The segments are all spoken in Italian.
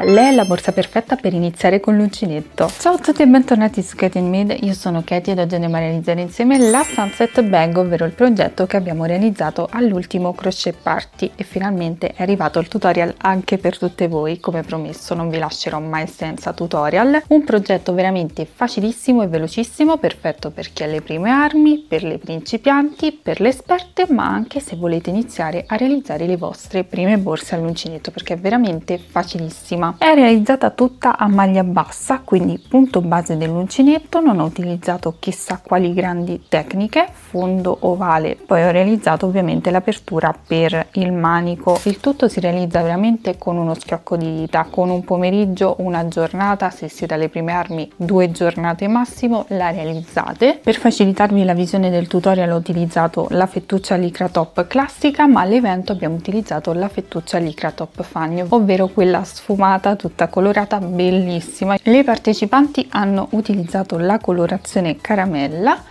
Lei è la borsa perfetta per iniziare con l'uncinetto. Ciao a tutti e bentornati su Katie Made, io sono Katie ed oggi andiamo a realizzare insieme la Sunset Bag, ovvero il progetto che abbiamo realizzato all'ultimo crochet party e finalmente è arrivato il tutorial anche per tutte voi, come promesso non vi lascerò mai senza tutorial. Un progetto veramente facilissimo e velocissimo, perfetto per chi ha le prime armi, per le principianti, per le esperte, ma anche se volete iniziare a realizzare le vostre prime borse all'uncinetto, perché è veramente facilissima. È realizzata tutta a maglia bassa, quindi punto base dell'uncinetto, non ho utilizzato chissà quali grandi tecniche, fondo ovale, poi ho realizzato ovviamente l'apertura per il manico. Il tutto si realizza veramente con uno schiocco di dita, con un pomeriggio, una giornata, se siete alle prime armi 2 giornate massimo la realizzate. Per facilitarvi la visione del tutorial ho utilizzato la fettuccia Lycra Top classica, ma all'evento abbiamo utilizzato la fettuccia Lycra Top Fagno, ovvero quella sfumata, tutta colorata, bellissima. Le partecipanti hanno utilizzato la colorazione caramella.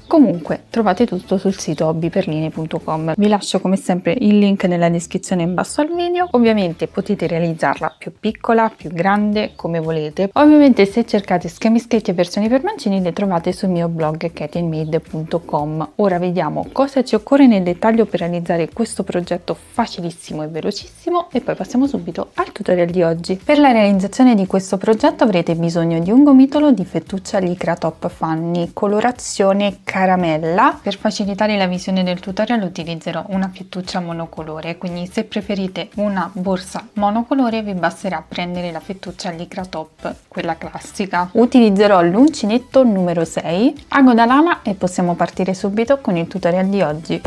Comunque trovate tutto sul sito hobbyperline.com. Vi lascio come sempre il link nella descrizione in basso al video. Ovviamente potete realizzarla più piccola, più grande, come volete. Ovviamente se cercate schemi scritti e versioni per mancini le trovate sul mio blog katieandmade.com. Ora vediamo cosa ci occorre nel dettaglio per realizzare questo progetto facilissimo e velocissimo e poi passiamo subito al tutorial di oggi. Per la realizzazione di questo progetto avrete bisogno di un gomitolo di fettuccia Lycra Top Fanny, colorazione caramella. Per facilitare la visione del tutorial utilizzerò una fettuccia monocolore, quindi se preferite una borsa monocolore vi basterà prendere la fettuccia Lycra Top, quella classica. Utilizzerò l'uncinetto numero 6, ago da lana e possiamo partire subito con il tutorial di oggi.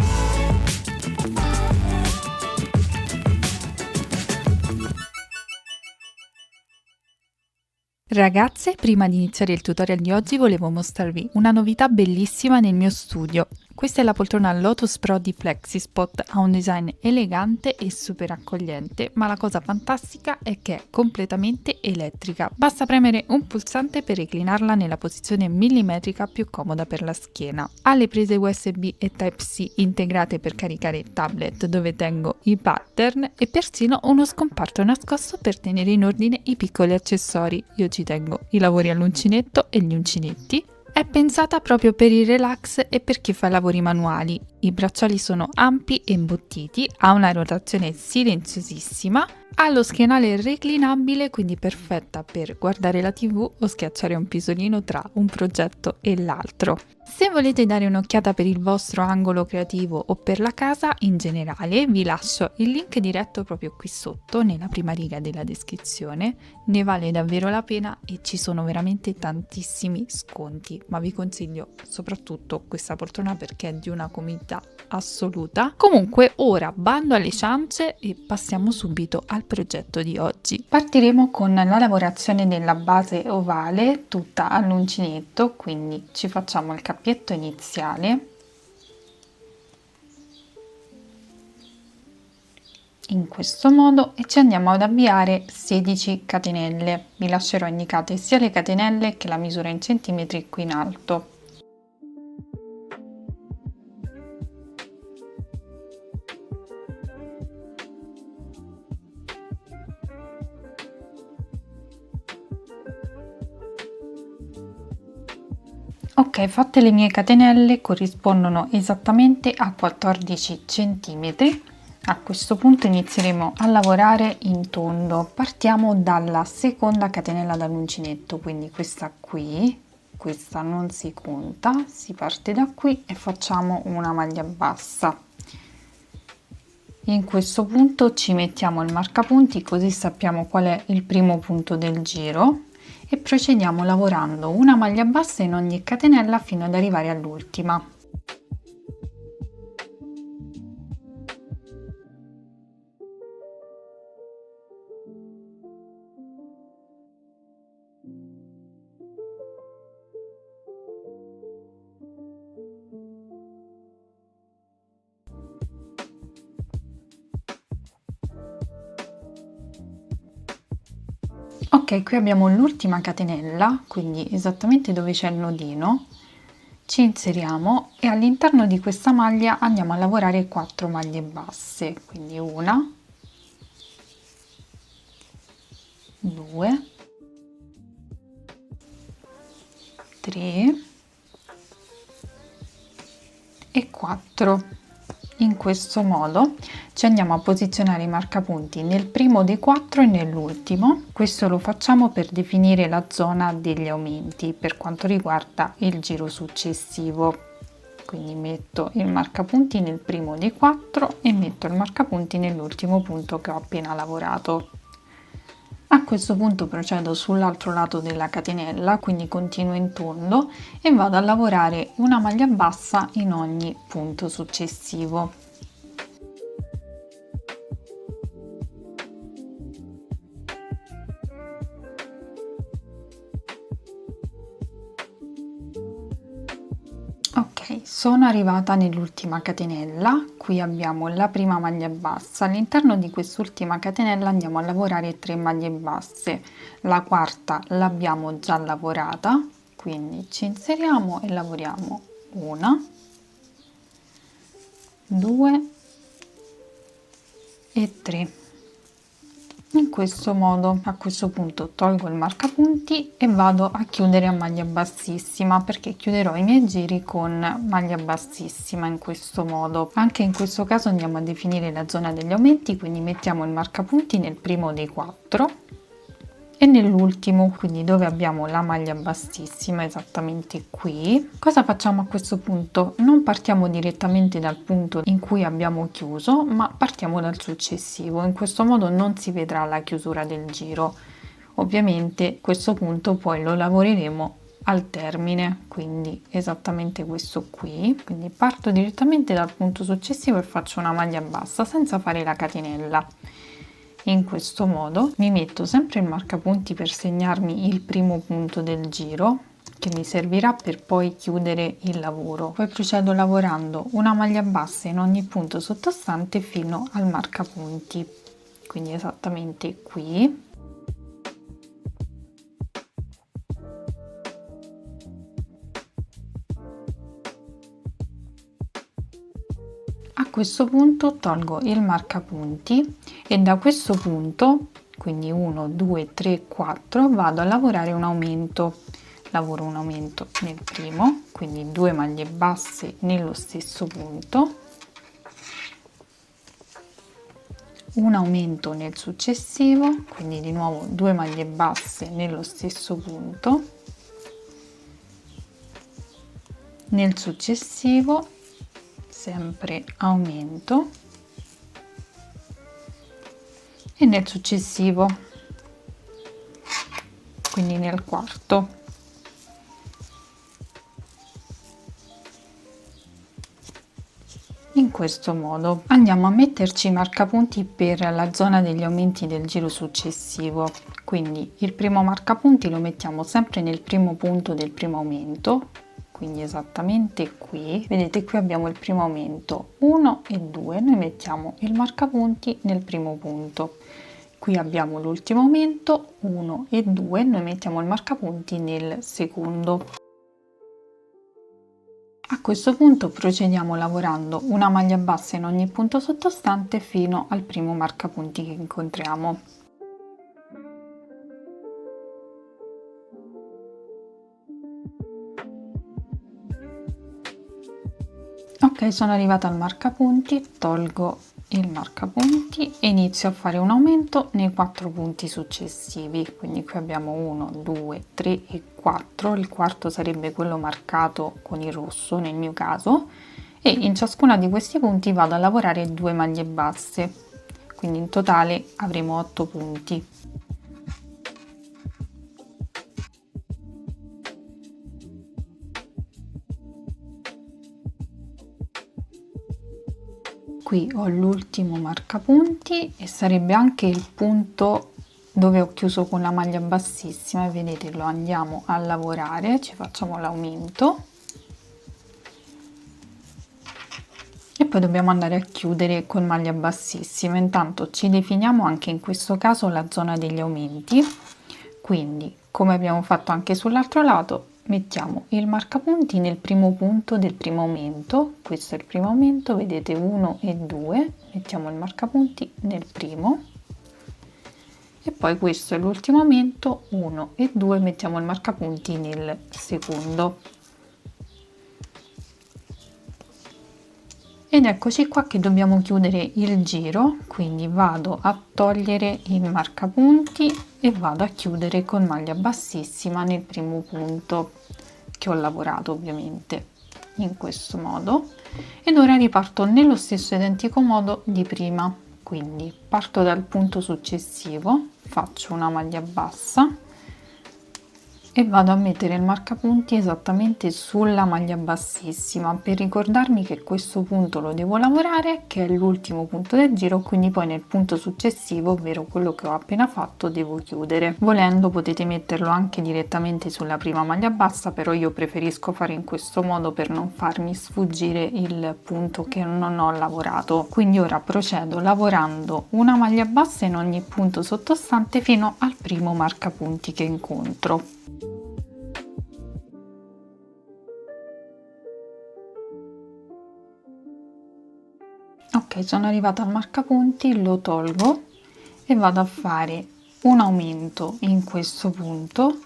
Ragazze, prima di iniziare il tutorial di oggi volevo mostrarvi una novità bellissima nel mio studio. Questa è la poltrona Lotus Pro di Flexispot, ha un design elegante e super accogliente, ma la cosa fantastica è che è completamente elettrica. Basta premere un pulsante per reclinarla nella posizione millimetrica più comoda per la schiena. Ha le prese USB e Type-C integrate per caricare il tablet dove tengo i pattern e persino uno scomparto nascosto per tenere in ordine i piccoli accessori. Io ci tengo i lavori all'uncinetto e gli uncinetti. È pensata proprio per il relax e per chi fa lavori manuali. I bracciali sono ampi e imbottiti, ha una rotazione silenziosissima, ha lo schienale reclinabile, quindi perfetta per guardare la TV o schiacciare un pisolino tra un progetto e l'altro. Se volete dare un'occhiata per il vostro angolo creativo o per la casa in generale, vi lascio il link diretto proprio qui sotto, nella prima riga della descrizione. Ne vale davvero la pena e ci sono veramente tantissimi sconti, ma vi consiglio soprattutto questa poltrona perché è di una comodità assoluta. Comunque ora bando alle ciance e passiamo subito al progetto di oggi. Partiremo con la lavorazione della base ovale tutta all'uncinetto, quindi ci facciamo il cappietto iniziale in questo modo e ci andiamo ad avviare 16 catenelle. Vi lascerò indicate sia le catenelle che la misura in centimetri qui in alto. Ok, fatte le mie catenelle corrispondono esattamente a 14 centimetri. A questo punto inizieremo a lavorare in tondo. Partiamo dalla seconda catenella dall'uncinetto, quindi questa qui, questa non si conta, si parte da qui e facciamo una maglia bassa. In questo punto ci mettiamo il marcapunti così sappiamo qual è il primo punto del giro e procediamo lavorando una maglia bassa in ogni catenella fino ad arrivare all'ultima. Ok, qui abbiamo l'ultima catenella, quindi esattamente dove c'è il nodino, ci inseriamo e all'interno di questa maglia andiamo a lavorare 4 maglie basse, quindi una, 2, 3 e 4. In questo modo ci andiamo a posizionare i marcapunti nel primo dei 4 e nell'ultimo. Questo lo facciamo per definire la zona degli aumenti per quanto riguarda il giro successivo. Quindi metto il marcapunti nel primo dei 4 e metto il marcapunti nell'ultimo punto che ho appena lavorato. A questo punto procedo sull'altro lato della catenella, quindi continuo in tondo e vado a lavorare una maglia bassa in ogni punto successivo. Ok, sono arrivata nell'ultima catenella, qui abbiamo la prima maglia bassa, all'interno di quest'ultima catenella andiamo a lavorare 3 maglie basse, la quarta l'abbiamo già lavorata, quindi ci inseriamo e lavoriamo 1, 2 e 3. In questo modo. A questo punto tolgo il marcapunti e vado a chiudere a maglia bassissima, perché chiuderò i miei giri con maglia bassissima in questo modo. Anche in questo caso andiamo a definire la zona degli aumenti, quindi mettiamo il marcapunti nel primo dei 4 e nell'ultimo, quindi dove abbiamo la maglia bassissima, esattamente qui. Cosa facciamo a questo punto? Non partiamo direttamente dal punto in cui abbiamo chiuso, ma partiamo dal successivo. In questo modo non si vedrà la chiusura del giro. Ovviamente questo punto poi lo lavoreremo al termine, quindi esattamente questo qui. Quindi parto direttamente dal punto successivo e faccio una maglia bassa senza fare la catenella. In questo modo mi metto sempre il marcapunti per segnarmi il primo punto del giro, che mi servirà per poi chiudere il lavoro. Poi procedo lavorando una maglia bassa in ogni punto sottostante fino al marcapunti, quindi esattamente qui. A questo punto tolgo il marcapunti e da questo punto, quindi 1, 2, 3, 4, vado a lavorare un aumento. Lavoro un aumento nel primo, quindi 2 maglie basse nello stesso punto, un aumento nel successivo, quindi di nuovo 2 maglie basse nello stesso punto, nel successivo sempre aumento e nel successivo, quindi nel quarto. In questo modo andiamo a metterci i marcapunti per la zona degli aumenti del giro successivo, quindi il primo marcapunti lo mettiamo sempre nel primo punto del primo aumento, quindi esattamente qui. Vedete, qui abbiamo il primo aumento 1 e 2, noi mettiamo il marcapunti nel primo punto. Qui abbiamo l'ultimo aumento 1 e 2, noi mettiamo il marcapunti nel secondo. A questo punto procediamo lavorando una maglia bassa in ogni punto sottostante fino al primo marcapunti che incontriamo. Ok, sono arrivata al marcapunti, tolgo il marcapunti e inizio a fare un aumento nei 4 punti successivi, quindi qui abbiamo 1, 2, 3 e 4, il quarto sarebbe quello marcato con il rosso nel mio caso, e in ciascuna di questi punti vado a lavorare 2 maglie basse, quindi in totale avremo 8 punti. Qui ho l'ultimo marcapunti e sarebbe anche il punto dove ho chiuso con la maglia bassissima, e vedete, lo andiamo a lavorare, ci facciamo l'aumento e poi dobbiamo andare a chiudere con maglia bassissima. Intanto ci definiamo anche in questo caso la zona degli aumenti, quindi come abbiamo fatto anche sull'altro lato mettiamo il marcapunti nel primo punto del primo aumento, questo è il primo aumento, vedete 1 e 2, mettiamo il marcapunti nel primo e poi questo è l'ultimo aumento, 1 e 2, mettiamo il marcapunti nel secondo. Ed eccoci qua che dobbiamo chiudere il giro, quindi vado a togliere il marcapunti e vado a chiudere con maglia bassissima nel primo punto che ho lavorato, ovviamente in questo modo. Ed ora riparto nello stesso identico modo di prima, quindi parto dal punto successivo, faccio una maglia bassa e vado a mettere il marcapunti esattamente sulla maglia bassissima per ricordarmi che questo punto lo devo lavorare, che è l'ultimo punto del giro, quindi poi nel punto successivo, ovvero quello che ho appena fatto, devo chiudere. Volendo potete metterlo anche direttamente sulla prima maglia bassa, però io preferisco fare in questo modo per non farmi sfuggire il punto che non ho lavorato. Quindi ora procedo lavorando una maglia bassa in ogni punto sottostante fino al primo marcapunti che incontro. Ok, sono arrivata al marcapunti, lo tolgo e vado a fare un aumento in questo punto,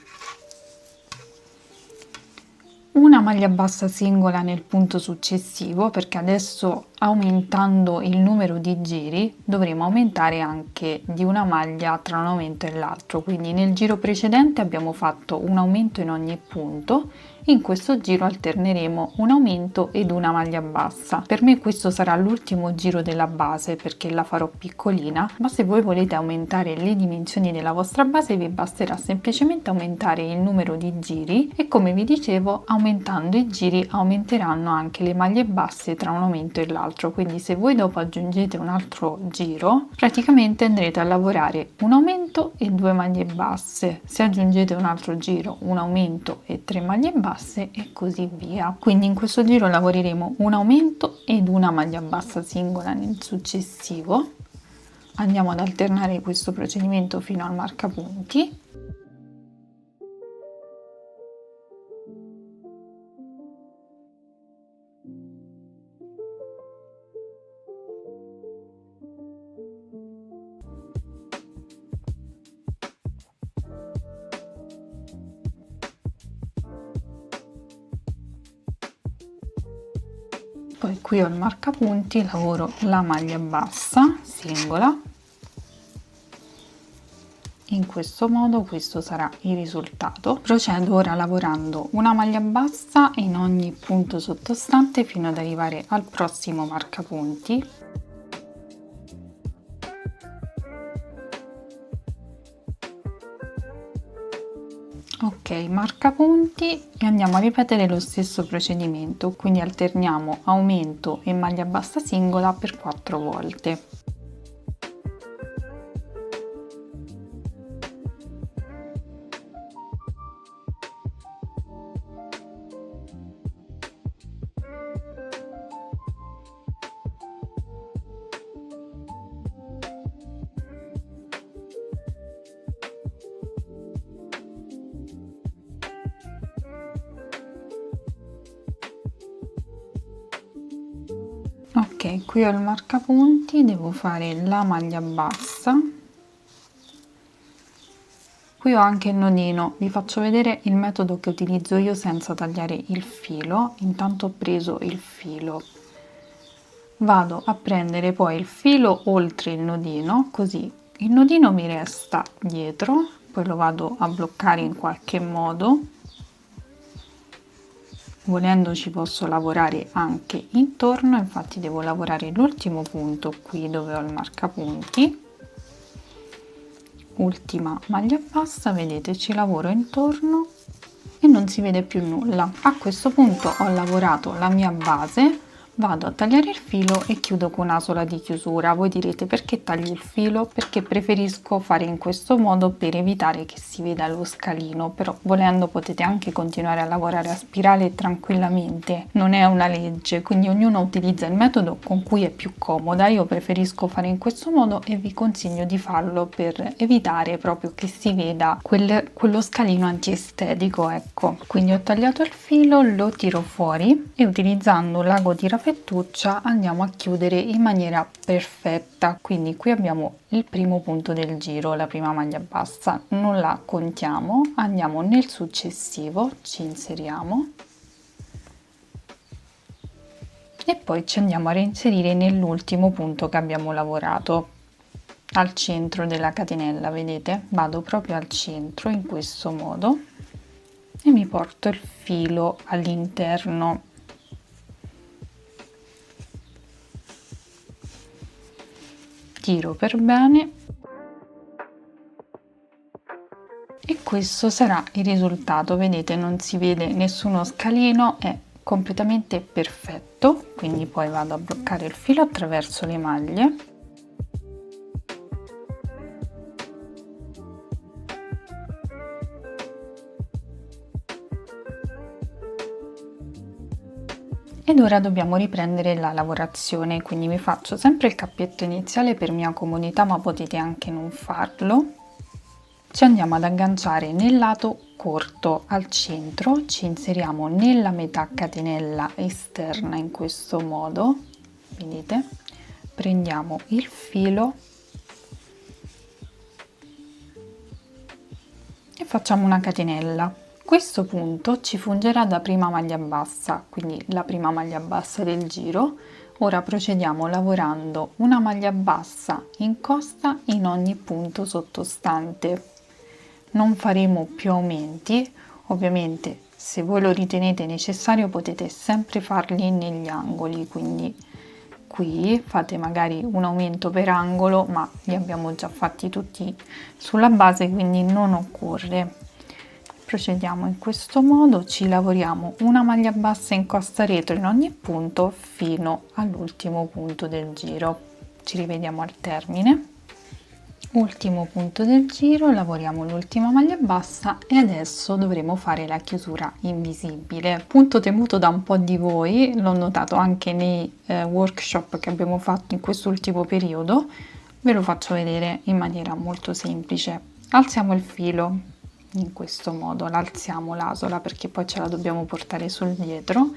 una maglia bassa singola nel punto successivo, perché adesso aumentando il numero di giri dovremo aumentare anche di una maglia tra un aumento e l'altro, quindi nel giro precedente abbiamo fatto un aumento in ogni punto, in questo giro alterneremo un aumento ed una maglia bassa. Per me questo sarà l'ultimo giro della base perché la farò piccolina, ma se voi volete aumentare le dimensioni della vostra base vi basterà semplicemente aumentare il numero di giri e, come vi dicevo, aumentando i giri aumenteranno anche le maglie basse tra un aumento e l'altro. Quindi se voi dopo aggiungete un altro giro, praticamente andrete a lavorare un aumento e 2 maglie basse, se aggiungete un altro giro un aumento e 3 maglie basse e così via. Quindi in questo giro lavoreremo un aumento ed una maglia bassa singola nel successivo. Andiamo ad alternare questo procedimento fino al marcapunti. Poi qui ho il marcapunti, lavoro la maglia bassa singola, in questo modo questo sarà il risultato. Procedo ora lavorando una maglia bassa in ogni punto sottostante fino ad arrivare al prossimo marcapunti. Ok, marcapunti e andiamo a ripetere lo stesso procedimento, quindi alterniamo aumento e maglia bassa singola per 4 volte. Ok, qui ho il marcapunti, devo fare la maglia bassa. Qui ho anche il nodino, vi faccio vedere il metodo che utilizzo io senza tagliare il filo. Intanto ho preso il filo, vado a prendere poi il filo oltre il nodino, così il nodino mi resta dietro, poi lo vado a bloccare in qualche modo. Volendo ci posso lavorare anche intorno, infatti devo lavorare l'ultimo punto qui dove ho il marcapunti, ultima maglia bassa, vedete ci lavoro intorno e non si vede più nulla. A questo punto ho lavorato la mia base, vado a tagliare il filo e chiudo con asola di chiusura. Voi direte perché tagli il filo? Perché preferisco fare in questo modo per evitare che si veda lo scalino, però volendo potete anche continuare a lavorare a spirale tranquillamente, non è una legge, quindi ognuno utilizza il metodo con cui è più comoda. Io preferisco fare in questo modo e vi consiglio di farlo per evitare proprio che si veda quello scalino antiestetico, ecco. Quindi ho tagliato il filo, lo tiro fuori e utilizzando l'ago tiraferro fettuccia andiamo a chiudere in maniera perfetta. Quindi qui abbiamo il primo punto del giro, la prima maglia bassa, non la contiamo, andiamo nel successivo, ci inseriamo e poi ci andiamo a reinserire nell'ultimo punto che abbiamo lavorato, al centro della catenella. Vedete, vado proprio al centro in questo modo e mi porto il filo all'interno, tiro per bene e questo sarà il risultato. Vedete, non si vede nessuno scalino, è completamente perfetto. Quindi poi vado a bloccare il filo attraverso le maglie ed ora dobbiamo riprendere la lavorazione. Quindi mi faccio sempre il cappetto iniziale per mia comodità, ma potete anche non farlo. Ci andiamo ad agganciare nel lato corto al centro, ci inseriamo nella metà catenella esterna in questo modo, vedete, prendiamo il filo e facciamo una catenella. Questo punto ci fungerà da prima maglia bassa, quindi la prima maglia bassa del giro. Ora procediamo lavorando una maglia bassa in costa in ogni punto sottostante. Non faremo più aumenti, ovviamente se voi lo ritenete necessario potete sempre farli negli angoli, quindi qui fate magari un aumento per angolo, ma li abbiamo già fatti tutti sulla base, quindi non occorre. Procediamo in questo modo, ci lavoriamo una maglia bassa in costa retro in ogni punto fino all'ultimo punto del giro. Ci rivediamo al termine. Ultimo punto del giro, lavoriamo l'ultima maglia bassa e adesso dovremo fare la chiusura invisibile. Punto temuto da un po' di voi, l'ho notato anche nei workshop che abbiamo fatto in quest'ultimo periodo. Ve lo faccio vedere in maniera molto semplice. Alziamo il filo in questo modo, l'alziamo l'asola perché poi ce la dobbiamo portare sul dietro.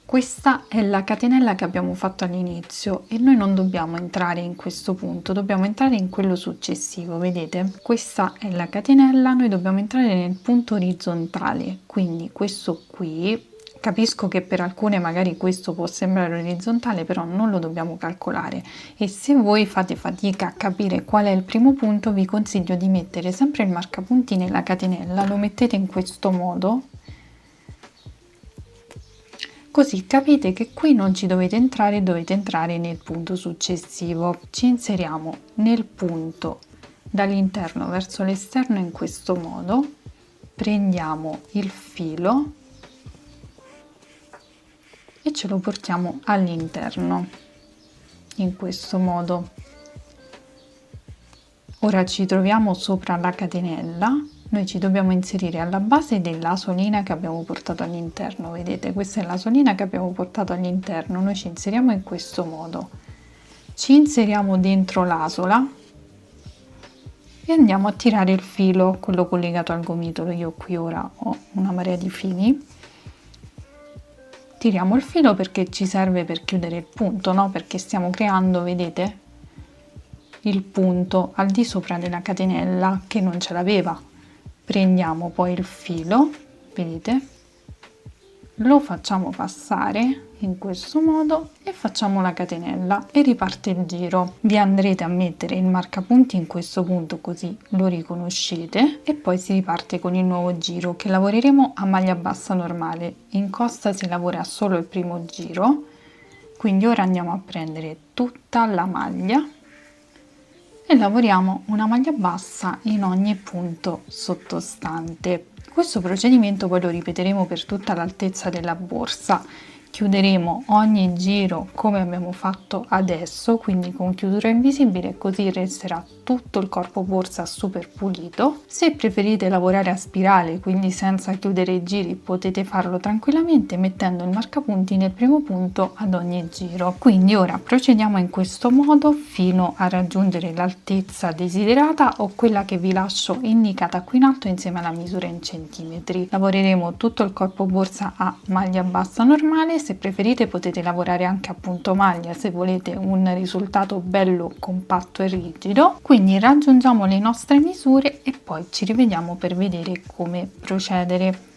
Questa è la catenella che abbiamo fatto all'inizio e noi non dobbiamo entrare in questo punto, dobbiamo entrare in quello successivo. Vedete, questa è la catenella, noi dobbiamo entrare nel punto orizzontale, quindi questo qui. Capisco che per alcune magari questo può sembrare orizzontale, però non lo dobbiamo calcolare, e se voi fate fatica a capire qual è il primo punto vi consiglio di mettere sempre il marcapunti nella catenella, lo mettete in questo modo, così capite che qui non ci dovete entrare nel punto successivo. Ci inseriamo nel punto dall'interno verso l'esterno in questo modo, prendiamo il filo e ce lo portiamo all'interno in questo modo. Ora ci troviamo sopra la catenella, noi ci dobbiamo inserire alla base dell'asolina che abbiamo portato all'interno. Vedete, questa è l'asolina che abbiamo portato all'interno, noi ci inseriamo in questo modo, ci inseriamo dentro l'asola e andiamo a tirare il filo, quello collegato al gomitolo. Io qui ora ho una marea di fili. Tiriamo il filo perché ci serve per chiudere il punto, no? Perché stiamo creando, vedete, il punto al di sopra della catenella che non ce l'aveva. Prendiamo poi il filo, vedete, lo facciamo passare in questo modo e facciamo la catenella e riparte il giro. Vi andrete a mettere il marcapunti in questo punto così lo riconoscete e poi si riparte con il nuovo giro che lavoreremo a maglia bassa normale. In costa si lavora solo il primo giro, quindi ora andiamo a prendere tutta la maglia e lavoriamo una maglia bassa in ogni punto sottostante. Questo procedimento poi lo ripeteremo per tutta l'altezza della borsa. Chiuderemo ogni giro come abbiamo fatto adesso, quindi con chiusura invisibile, così resterà tutto il corpo borsa super pulito. Se preferite lavorare a spirale, quindi senza chiudere i giri, potete farlo tranquillamente mettendo il marcapunti nel primo punto ad ogni giro. Quindi ora procediamo in questo modo fino a raggiungere l'altezza desiderata o quella che vi lascio indicata qui in alto insieme alla misura in centimetri. Lavoreremo tutto il corpo borsa a maglia bassa normale se preferite potete lavorare anche a punto maglia se volete un risultato bello compatto e rigido. Quindi raggiungiamo le nostre misure e poi ci rivediamo per vedere come procedere.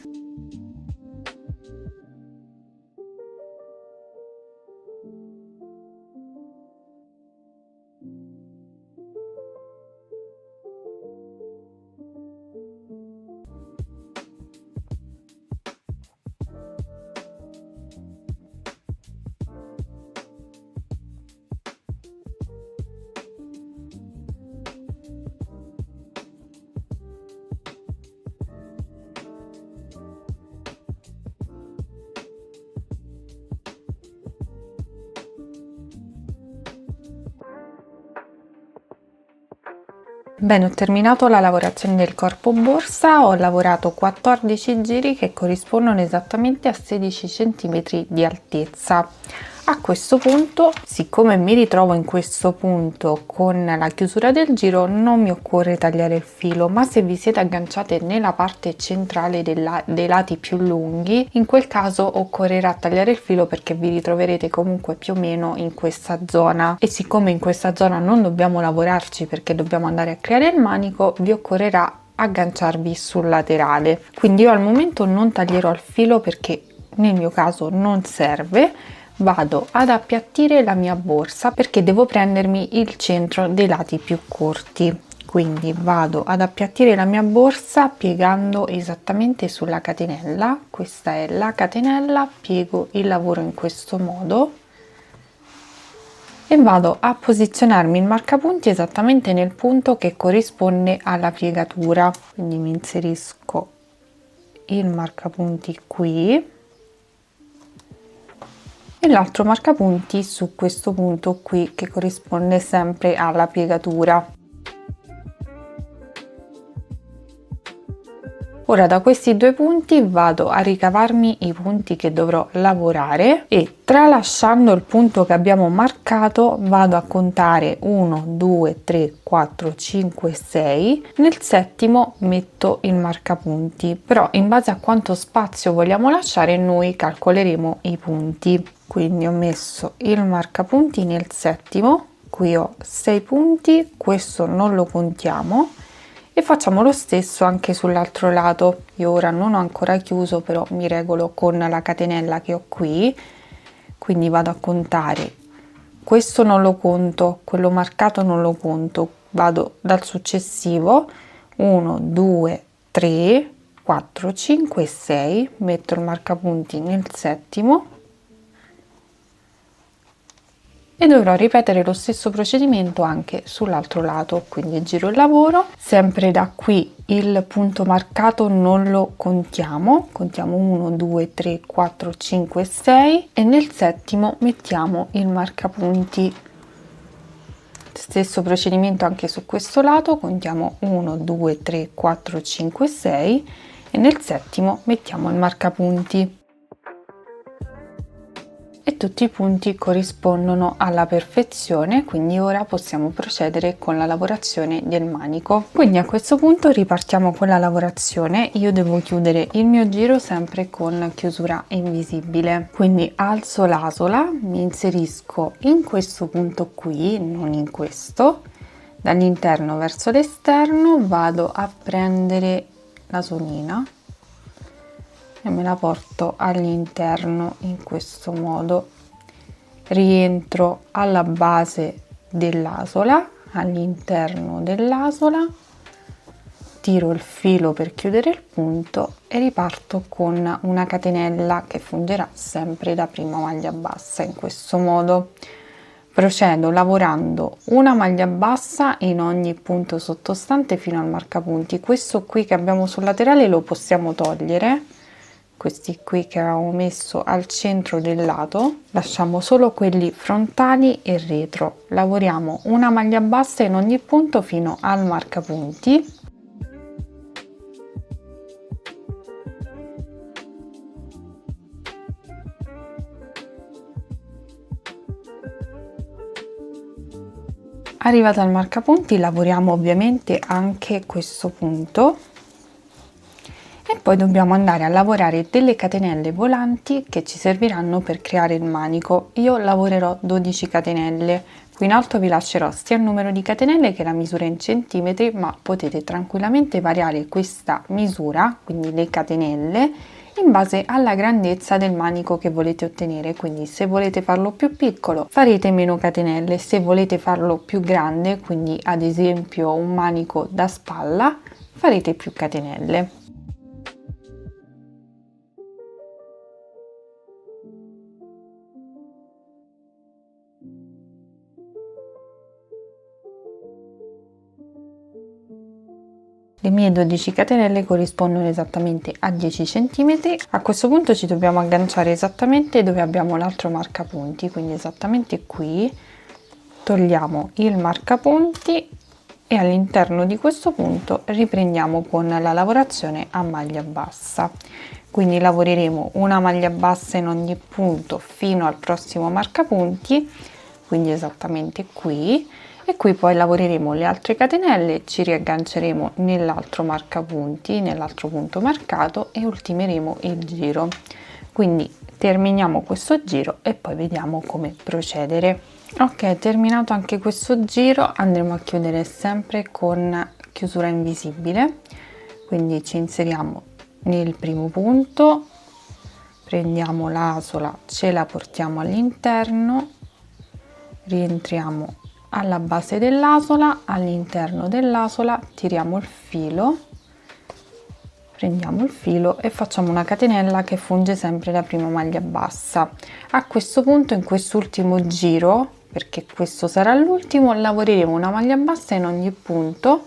Bene, ho terminato la lavorazione del corpo borsa, ho lavorato 14 giri che corrispondono esattamente a 16 cm di altezza. A questo punto, siccome mi ritrovo in questo punto con la chiusura del giro, non mi occorre tagliare il filo, ma se vi siete agganciate nella parte centrale dei lati più lunghi, in quel caso occorrerà tagliare il filo perché vi ritroverete comunque più o meno in questa zona, e siccome in questa zona non dobbiamo lavorarci perché dobbiamo andare a creare il manico, vi occorrerà agganciarvi sul laterale. Quindi io al momento non taglierò il filo perché nel mio caso non serve. Vado ad appiattire la mia borsa perché devo prendermi il centro dei lati più corti, quindi vado ad appiattire la mia borsa piegando esattamente sulla catenella. Questa è la catenella, piego il lavoro in questo modo e vado a posizionarmi il marcapunti esattamente nel punto che corrisponde alla piegatura, quindi mi inserisco il marcapunti qui e l'altro marcapunti su questo punto qui che corrisponde sempre alla piegatura. Ora da questi due punti vado a ricavarmi i punti che dovrò lavorare e tralasciando il punto che abbiamo marcato vado a contare 1 2 3 4 5 6. Nel settimo metto il marcapunti, però in base a quanto spazio vogliamo lasciare noi calcoleremo i punti. Quindi ho messo il marcapunti nel settimo, qui ho 6 punti, questo non lo contiamo, e facciamo lo stesso anche sull'altro lato. Io ora non ho ancora chiuso, però mi regolo con la catenella che ho qui, quindi vado a contare, questo non lo conto, quello marcato non lo conto, vado dal successivo 1 2 3 4 5 6, metto il marcapunti nel settimo e dovrò ripetere lo stesso procedimento anche sull'altro lato. Quindi giro il lavoro, sempre da qui il punto marcato non lo contiamo, contiamo 1 2 3 4 5 6 e nel settimo mettiamo il marcapunti. Stesso procedimento anche su questo lato, contiamo 1 2 3 4 5 6 e nel settimo mettiamo il marcapunti. E tutti i punti corrispondono alla perfezione, quindi ora possiamo procedere con la lavorazione del manico. Quindi a questo punto ripartiamo con la lavorazione. Io devo chiudere il mio giro sempre con chiusura invisibile, quindi alzo l'asola, mi inserisco in questo punto qui, non in questo, dall'interno verso l'esterno vado a prendere la somina e me la porto all'interno in questo modo, rientro alla base dell'asola, all'interno dell'asola, tiro il filo per chiudere il punto e riparto con una catenella che fungerà sempre da prima maglia bassa. In questo modo procedo lavorando una maglia bassa in ogni punto sottostante fino al marcapunti. Questo qui che abbiamo sul laterale lo possiamo togliere, questi qui che avevamo messo al centro del lato, lasciamo solo quelli frontali e retro. Lavoriamo una maglia bassa in ogni punto fino al marcapunti. Arrivato al marcapunti lavoriamo ovviamente anche questo punto E poi dobbiamo andare a lavorare delle catenelle volanti che ci serviranno per creare il manico. Io lavorerò 12 catenelle. Qui in alto vi lascerò sia il numero di catenelle che la misura in centimetri, ma potete tranquillamente variare questa misura, quindi le catenelle, in base alla grandezza del manico che volete ottenere. Quindi se volete farlo più piccolo farete meno catenelle, se volete farlo più grande, quindi ad esempio un manico da spalla, farete più catenelle. Le mie 12 catenelle corrispondono esattamente a 10 cm. A questo punto ci dobbiamo agganciare esattamente dove abbiamo l'altro marcapunti, quindi esattamente qui. Togliamo il marcapunti e all'interno di questo punto riprendiamo con la lavorazione a maglia bassa. Quindi lavoreremo una maglia bassa in ogni punto fino al prossimo marcapunti, quindi esattamente qui, e qui poi lavoreremo le altre catenelle, ci riagganceremo nell'altro marcapunti, nell'altro punto marcato, e ultimeremo il giro. Quindi terminiamo questo giro e poi vediamo come procedere. Ok, terminato anche questo giro, andremo a chiudere sempre con chiusura invisibile. Quindi ci inseriamo nel primo punto, prendiamo l'asola, ce la portiamo all'interno, rientriamo alla base dell'asola, all'interno dell'asola tiriamo il filo, prendiamo il filo e facciamo una catenella che funge sempre da prima maglia bassa. A questo punto, in quest'ultimo giro, perché questo sarà l'ultimo, lavoreremo una maglia bassa in ogni punto.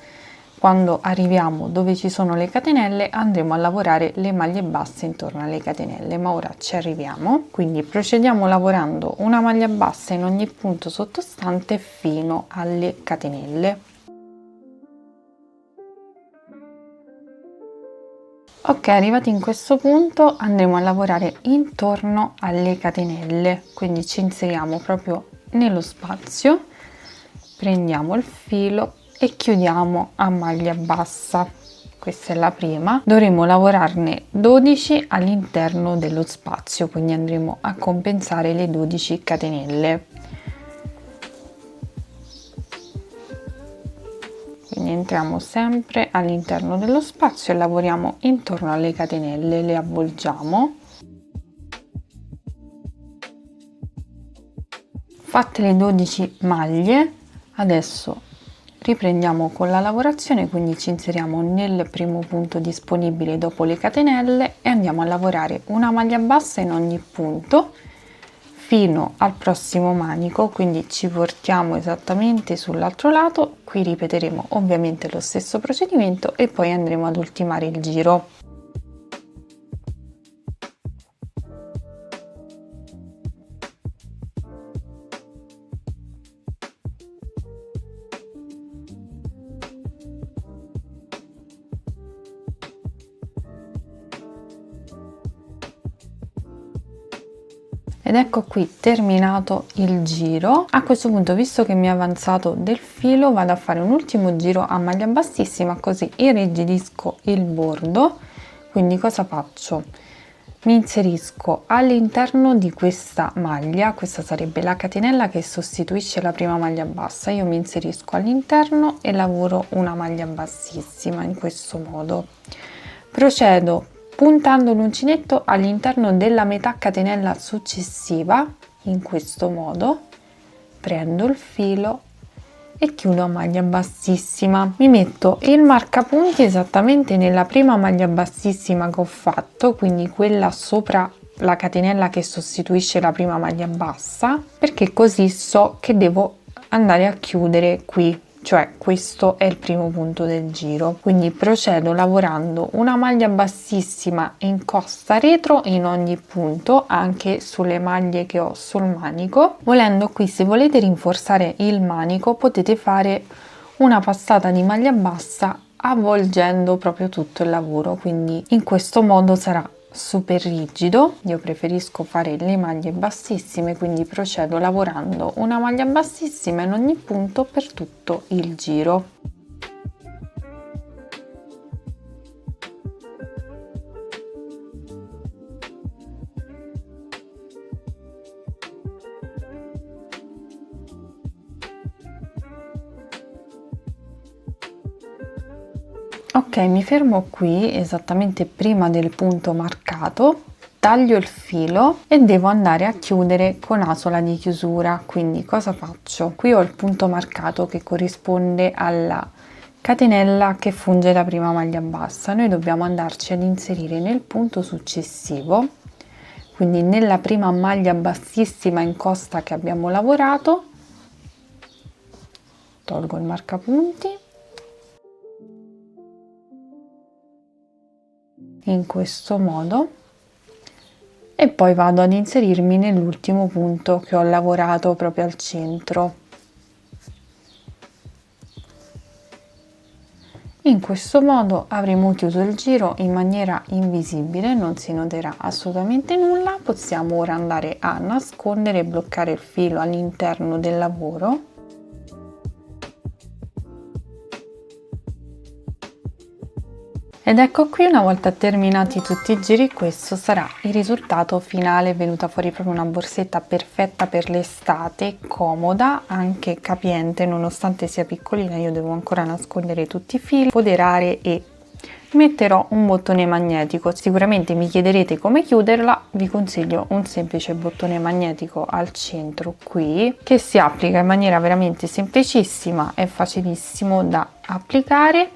Quando arriviamo dove ci sono le catenelle andremo a lavorare le maglie basse intorno alle catenelle, ma ora ci arriviamo. Quindi procediamo lavorando una maglia bassa in ogni punto sottostante fino alle catenelle. Ok, arrivati in questo punto andremo a lavorare intorno alle catenelle, quindi ci inseriamo proprio nello spazio, prendiamo il filo e chiudiamo a maglia bassa. Questa è la prima. Dovremo lavorarne 12 all'interno dello spazio, quindi andremo a compensare le 12 catenelle. Quindi entriamo sempre all'interno dello spazio e lavoriamo intorno alle catenelle, le avvolgiamo. Fatte le 12 maglie, adesso riprendiamo con la lavorazione, quindi ci inseriamo nel primo punto disponibile dopo le catenelle e andiamo a lavorare una maglia bassa in ogni punto fino al prossimo manico, quindi ci portiamo esattamente sull'altro lato. Qui ripeteremo ovviamente lo stesso procedimento e poi andremo ad ultimare il giro. Ed ecco qui terminato il giro. A questo punto, visto che mi è avanzato del filo, vado a fare un ultimo giro a maglia bassissima, così irrigidisco il bordo. Quindi cosa faccio? Mi inserisco all'interno di questa maglia, questa sarebbe la catenella che sostituisce la prima maglia bassa. Io mi inserisco all'interno e lavoro una maglia bassissima in questo modo. Procedo puntando l'uncinetto all'interno della metà catenella successiva, in questo modo, prendo il filo e chiudo a maglia bassissima. Mi metto il marcapunti esattamente nella prima maglia bassissima che ho fatto, quindi quella sopra la catenella che sostituisce la prima maglia bassa, perché così so che devo andare a chiudere qui. Cioè questo è il primo punto del giro, quindi procedo lavorando una maglia bassissima in costa retro in ogni punto, anche sulle maglie che ho sul manico. Volendo qui, se volete rinforzare il manico, potete fare una passata di maglia bassa avvolgendo proprio tutto il lavoro, quindi in questo modo sarà super rigido. Io preferisco fare le maglie bassissime, quindi procedo lavorando una maglia bassissima in ogni punto per tutto il giro. Ok, mi fermo qui esattamente prima del punto marcato, taglio il filo e devo andare a chiudere con asola di chiusura. Quindi cosa faccio? Qui ho il punto marcato che corrisponde alla catenella che funge da prima maglia bassa. Noi dobbiamo andarci ad inserire nel punto successivo, quindi nella prima maglia bassissima in costa che abbiamo lavorato. Tolgo il marcapunti, in questo modo, e poi vado ad inserirmi nell'ultimo punto che ho lavorato proprio al centro. In questo modo avremo chiuso il giro in maniera invisibile, non si noterà assolutamente nulla. Possiamo ora andare a nascondere e bloccare il filo all'interno del lavoro. Ed ecco qui, una volta terminati tutti i giri, questo sarà il risultato finale. È venuta fuori proprio una borsetta perfetta per l'estate, comoda, anche capiente, nonostante sia piccolina. Io devo ancora nascondere tutti i fili, foderare e metterò un bottone magnetico. Sicuramente mi chiederete come chiuderla, vi consiglio un semplice bottone magnetico al centro qui, che si applica in maniera veramente semplicissima e facilissimo da applicare.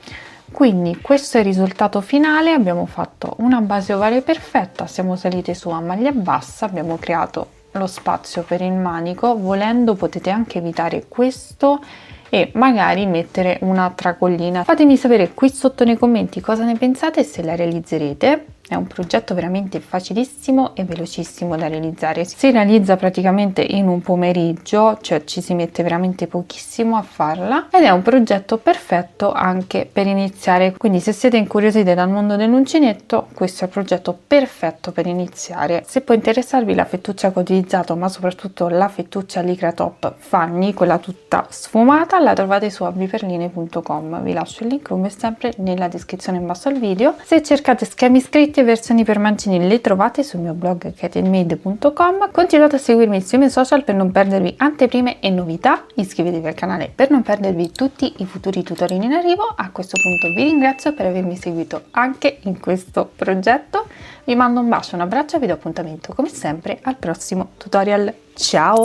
Quindi questo è il risultato finale. Abbiamo fatto una base ovale perfetta, siamo salite su a maglia bassa, abbiamo creato lo spazio per il manico. Volendo potete anche evitare questo e magari mettere una tracollina. Fatemi sapere qui sotto nei commenti cosa ne pensate e se la realizzerete. È un progetto veramente facilissimo e velocissimo da realizzare. Si realizza praticamente in un pomeriggio, cioè ci si mette veramente pochissimo a farla, ed è un progetto perfetto anche per iniziare. Quindi se siete incuriositi dal mondo dell'uncinetto, questo è il progetto perfetto per iniziare. Se può interessarvi la fettuccia che ho utilizzato, ma soprattutto la fettuccia Lycra Top Fanny, quella tutta sfumata, la trovate su abbiperline.com. Vi lascio il link come sempre nella descrizione in basso al video. Se cercate schemi scritti e versioni per mancini le trovate sul mio blog katenmade.com. Continuate a seguirmi sui miei social per non perdervi anteprime e novità. Iscrivetevi al canale per non perdervi tutti i futuri tutorial in arrivo. A questo punto vi ringrazio per avermi seguito anche in questo progetto. Vi mando un bacio, un abbraccio e vi do appuntamento come sempre al prossimo tutorial. Ciao!